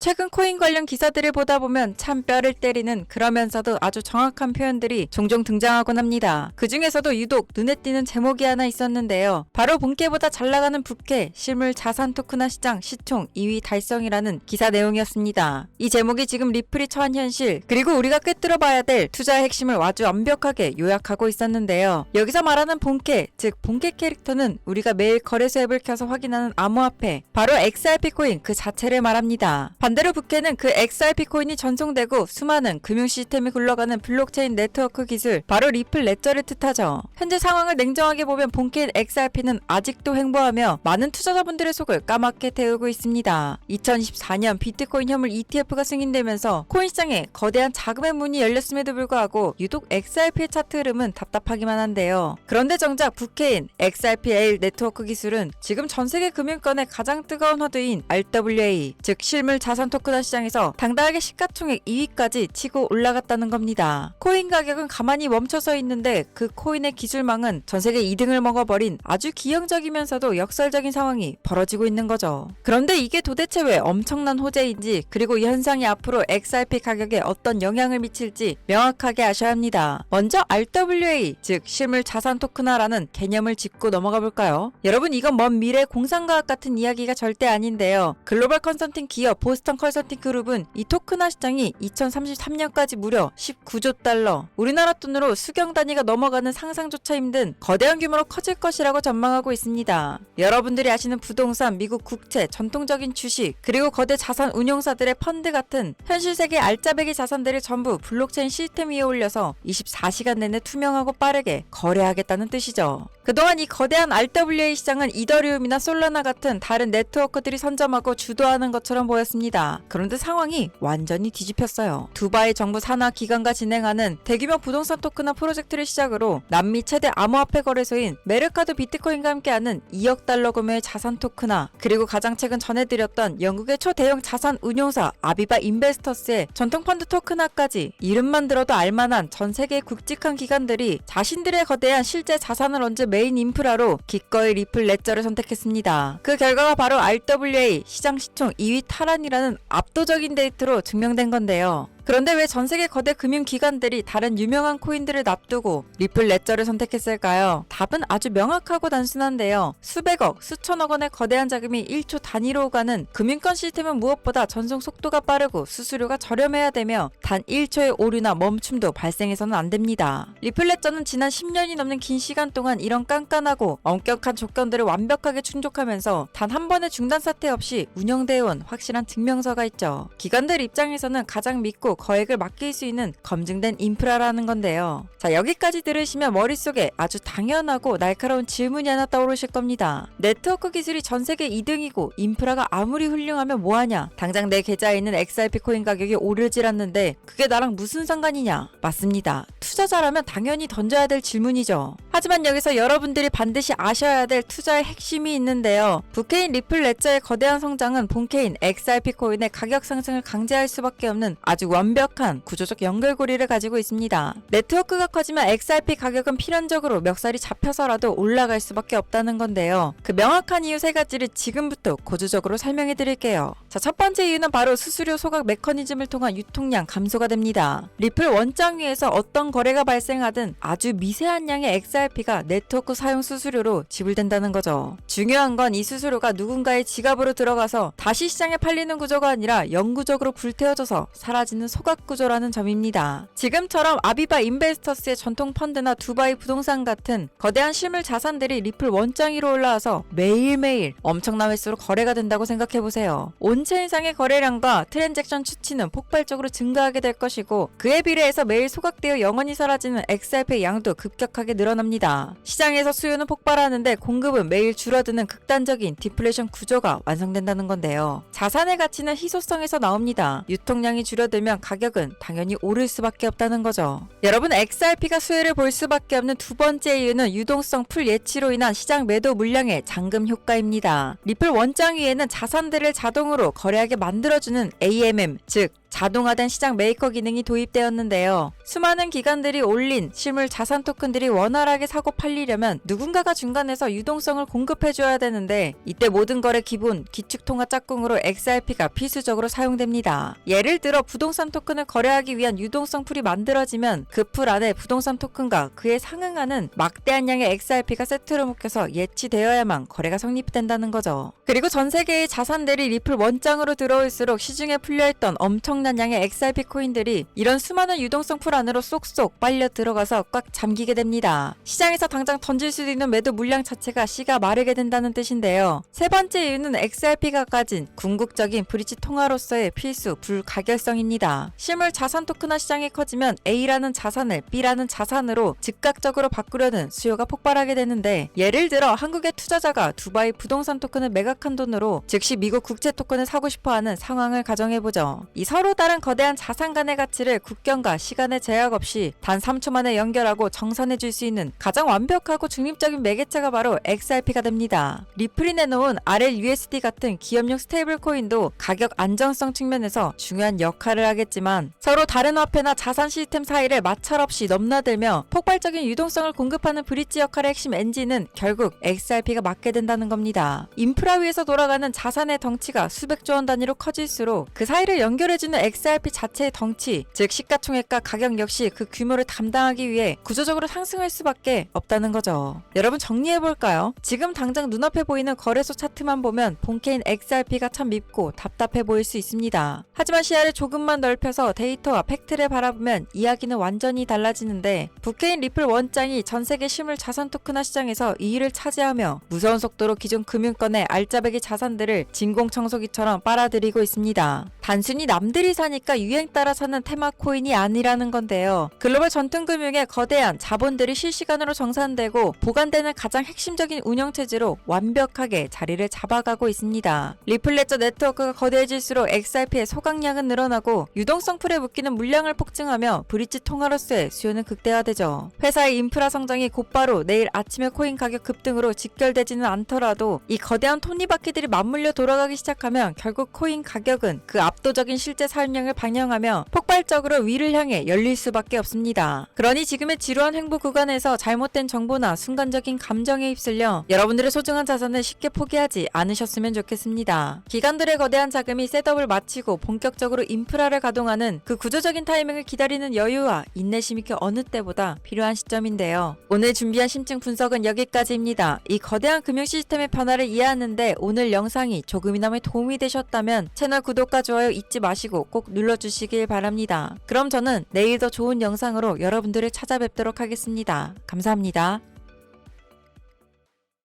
최근 코인 관련 기사들을 보다 보면 참 뼈를 때리는 그러면서도 아주 정확한 표현들이 종종 등장하곤 합니다. 그 중에서도 유독 눈에 띄는 제목이 하나 있었는데요. 바로 본캐보다 잘 나가는 부캐 실물 자산 토크나 시장 시총 2위 달성이라는 기사 내용이었습니다. 이 제목이 지금 리플이 처한 현실, 그리고 우리가 꿰뚫어봐야 될 투자의 핵심을 아주 완벽하게 요약하고 있었는데요. 여기서 말하는 본캐, 즉 본캐 캐릭터는 우리가 매일 거래소 앱을 켜서 확인하는 암호화폐, 바로 XRP 코인 그 자체를 말합니다. 반대로 부캐는 그 XRP 코인이 전송되고 수많은 금융 시스템이 굴러가는 블록체인 네트워크 기술, 바로 리플 레저를 뜻하죠. 현재 상황을 냉정하게 보면 본캐인 XRP는 아직도 횡보하며 많은 투자자분들의 속을 까맣게 태우고 있습니다. 2024년 비트코인 현물 ETF가 승인되면서 코인 시장에 거대한 자금의 문이 열렸음에도 불구하고 유독 XRP의 차트 흐름은 답답하기만 한데요. 그런데 정작 부캐인 XRP-L 네트워크 기술은 지금 전세계 금융권의 가장 뜨거운 화두인 RWA, 즉 실물 자산 토크나 시장에서 당당하게 시가총액 2위까지 치고 올라갔다는 겁니다. 코인 가격은 가만히 멈춰서 있는데 그 코인의 기술망은 전세계 2등을 먹어버린 아주 기형적이면서도 역설적인 상황이 벌어지고 있는 거죠. 그런데 이게 도대체 왜 엄청난 호재인지, 그리고 이 현상이 앞으로 XRP 가격에 어떤 영향을 미칠지 명확하게 아셔야 합니다. 먼저 RWA, 즉 실물 자산 토크나라는 개념을 짚고 넘어가 볼까요? 여러분, 이건 먼 미래 공상과학 같은 이야기가 절대 아닌데요. 글로벌 컨설팅 기업 보스턴 컨설팅 그룹은 이 토크나 시장이 2033년까지 무려 19조 달러, 우리나라 돈으로 수경 단위가 넘어가는 상상조차 힘든 거대한 규모로 커질 것이라고 전망하고 있습니다. 여러분들이 아시는 부동산, 미국 국채, 전통적인 주식, 그리고 거대 자산 운용사들의 펀드 같은 현실 세계 알짜배기 자산들을 전부 블록체인 시스템 위에 올려서 24시간 내내 투명하고 빠르게 거래하겠다는 뜻이죠. 그동안 이 거대한 RWA 시장은 이더리움이나 솔라나 같은 다른 네트워크들이 선점하고 주도하는 것처럼 보였습니다. 그런데 상황이 완전히 뒤집혔어요. 두바이 정부 산하 기관과 진행하는 대규모 부동산 토크나 프로젝트를 시작으로 남미 최대 암호화폐 거래소인 메르카도 비트코인과 함께하는 2억 달러 규모의 자산 토크나, 그리고 가장 최근 전해드렸던 영국의 초대형 자산 운용사 아비바 인베스터스의 전통 펀드 토크나까지 이름만 들어도 알만한 전 세계의 굵직한 기관들이 자신들의 거대한 실제 자산을 얹은 메인 인프라로 기꺼이 리플 레저를 선택했습니다. 그 결과가 바로 RWA 시장 시총 2위 탈환이라는 압도적인 데이터로 증명된 건데요. 그런데 왜 전세계 거대 금융기관들이 다른 유명한 코인들을 납두고 리플 레저를 선택했을까요? 답은 아주 명확하고 단순한데요. 수백억, 수천억 원의 거대한 자금이 1초 단위로 오가는 금융권 시스템은 무엇보다 전송 속도가 빠르고 수수료가 저렴해야 되며 단 1초의 오류나 멈춤도 발생해서는 안 됩니다. 리플 레저는 지난 10년이 넘는 긴 시간 동안 이런 깐깐하고 엄격한 조건들을 완벽하게 충족하면서 단 한 번의 중단 사태 없이 운영되어온 확실한 증명서가 있죠. 기관들 입장에서는 가장 믿고 거액을 맡길 수 있는 검증된 인프라라는 건데요. 자, 여기까지 들으시면 머릿속에 아주 당연하고 날카로운 질문이 하나 떠오르실 겁니다. 네트워크 기술이 전세계 2등이고 인프라가 아무리 훌륭하면 뭐하냐? 당장 내 계좌에 있는 XRP 코인 가격이 오르질 않는데 그게 나랑 무슨 상관이냐? 맞습니다. 투자자라면 당연히 던져야 될 질문이죠. 하지만 여기서 여러분들이 반드시 아셔야 될 투자의 핵심이 있는데요. 부캐인 리플 레저의 거대한 성장은 본캐인 XRP 코인의 가격 상승을 강제할 수밖에 없는 아주 완벽한 구조적 연결고리를 가지고 있습니다. 네트워크가 커지면 XRP 가격은 필연적으로 멱살이 잡혀서라도 올라갈 수밖에 없다는 건데요. 그 명확한 이유 세 가지를 지금부터 고조적으로 설명해 드릴게요. 자, 첫 번째 이유는 바로 수수료 소각 메커니즘을 통한 유통량 감소가 됩니다. 리플 원장 위에서 어떤 거래가 발생하든 아주 미세한 양의 XRP가 네트워크 사용 수수료로 지불된다는 거죠. 중요한 건 이 수수료가 누군가의 지갑으로 들어가서 다시 시장에 팔리는 구조가 아니라 영구적으로 불태워져서 사라지는 소각 구조라는 점입니다. 지금처럼 아비바 인베스터스의 전통 펀드나 두바이 부동산 같은 거대한 실물 자산들이 리플 원장 위로 올라와서 매일매일 엄청난 횟수로 거래가 된다고 생각해보세요. 온체인상의 거래량과 트랜잭션 추치는 폭발적으로 증가하게 될 것이고, 그에 비례해서 매일 소각되어 영원히 사라지는 XRP의 양도 급격하게 늘어납니다. 시장에서 수요는 폭발하는데 공급은 매일 줄어드는 극단적인 디플레이션 구조가 완성된다는 건데요. 자산의 가치는 희소성에서 나옵니다. 유통량이 줄어들면 가격은 당연히 오를 수밖에 없다는 거죠. 여러분, XRP가 수혜를 볼 수밖에 없는 두 번째 이유는 유동성 풀 예치로 인한 시장 매도 물량의 잠금 효과입니다. 리플 원장 위에는 자산들을 자동으로 거래하게 만들어주는 AMM, 즉 자동화된 시장 메이커 기능이 도입되었는데요. 수많은 기관들이 올린 실물 자산 토큰들이 원활하게 사고 팔리려면 누군가가 중간에서 유동성을 공급해줘야 되는데 이때 모든 거래 기본 기축통화 짝꿍으로 XRP가 필수적으로 사용됩니다. 예를 들어 부동산 토큰을 거래하기 위한 유동성 풀이 만들어지면 그 풀 안에 부동산 토큰과 그에 상응하는 막대한 양의 XRP가 세트로 묶여서 예치되어야만 거래가 성립된다는 거죠. 그리고 전 세계의 자산들이 리플 원장으로 들어올수록 시중에 풀려있던 엄청난 양의 XRP 코인들이 이런 수많은 유동성 풀 안으로 쏙쏙 빨려 들어가서 꽉 잠기게 됩니다. 시장에서 당장 던질 수 있는 매도 물량 자체가 씨가 마르게 된다는 뜻인데요. 세 번째 이유는 XRP가 가진 궁극적인 브릿지 통화로서의 필수 불가결성입니다. 실물 자산 토큰화 시장이 커지면 A라는 자산을 B라는 자산으로 즉각적으로 바꾸려는 수요가 폭발하게 되는데, 예를 들어 한국의 투자자가 두바이 부동산 토큰을 매각한 돈으로 즉시 미국 국채 토큰을 사고 싶어하는 상황을 가정해보죠. 이 서로 다른 거대한 자산 간의 가치를 국경과 시간의 제약 없이 단 3초 만에 연결하고 정산해줄 수 있는 가장 완벽하고 중립적인 매개체가 바로 XRP가 됩니다. 리플이 내놓은 RLUSD 같은 기업용 스테이블 코인도 가격 안정성 측면에서 중요한 역할을 하겠지만, 서로 다른 화폐나 자산 시스템 사이를 마찰 없이 넘나들며 폭발적인 유동성을 공급하는 브릿지 역할의 핵심 엔진은 결국 XRP가 맡게 된다는 겁니다. 인프라 위에서 돌아가는 자산의 덩치가 수백조 원 단위로 커질수록 그 사이를 연결해주는 XRP 자체의 덩치, 즉 시가총액과 가격 역시 그 규모를 담당하기 위해 구조적으로 상승할 수밖에 없다는 거죠. 여러분 정리해볼까요? 지금 당장 눈앞에 보이는 거래소 차트만 보면 본캐인 XRP가 참 밉고 답답해 보일 수 있습니다. 하지만 시야를 조금만 넓혀서 데이터와 팩트를 바라보면 이야기는 완전히 달라지는데, 부캐인 리플 원장이 전세계 실물 자산 토큰화 시장에서 2위를 차지하며 무서운 속도로 기존 금융권의 알짜배기 자산들을 진공청소기처럼 빨아들이고 있습니다. 단순히 남들이 사니까 유행 따라 사는 테마 코인이 아니라는 건데요. 글로벌 전통금융의 거대한 자본들이 실시간으로 정산되고 보관되는 가장 핵심적인 운영체제로 완벽하게 자리를 잡아가고 있습니다. 리플레저 네트워크가 거대해질수록 XRP의 소각량은 늘어나고 유동성 풀에 묶이는 물량을 폭증하며 브릿지 통화로서의 수요는 극대화되죠. 회사의 인프라 성장이 곧바로 내일 아침에 코인 가격 급등으로 직결되지는 않더라도 이 거대한 톱니바퀴들이 맞물려 돌아가기 시작하면 결국 코인 가격은 그 압도적인 실제 사용량을 반영하며 폭발적으로 위를 향해 열릴 수밖에 없습니다. 그러니 지금의 지루한 횡보 구간에서 잘못된 정보나 순간적인 감정에 휩쓸려 여러분들의 소중한 자산을 쉽게 포기하지 않으셨으면 좋겠습니다. 기관들의 거대한 자금이 셋업을 마치고 본격적으로 인프라를 가동하는 그 구조적인 타이밍을 기다리는 여유와 인내심이 그 어느 때보다 필요한 시점인데요. 오늘 준비한 심층 분석은 여기까지입니다. 이 거대한 금융 시스템의 변화를 이해하는데 오늘 영상이 조금이나마 도움이 되셨다면 채널 구독과 좋아요 잊지 마시고 꼭 눌러주시길 바랍니다. 그럼 저는 내일 더 좋은 영상으로 여러분들을 찾아뵙도록 하겠습니다. 감사합니다.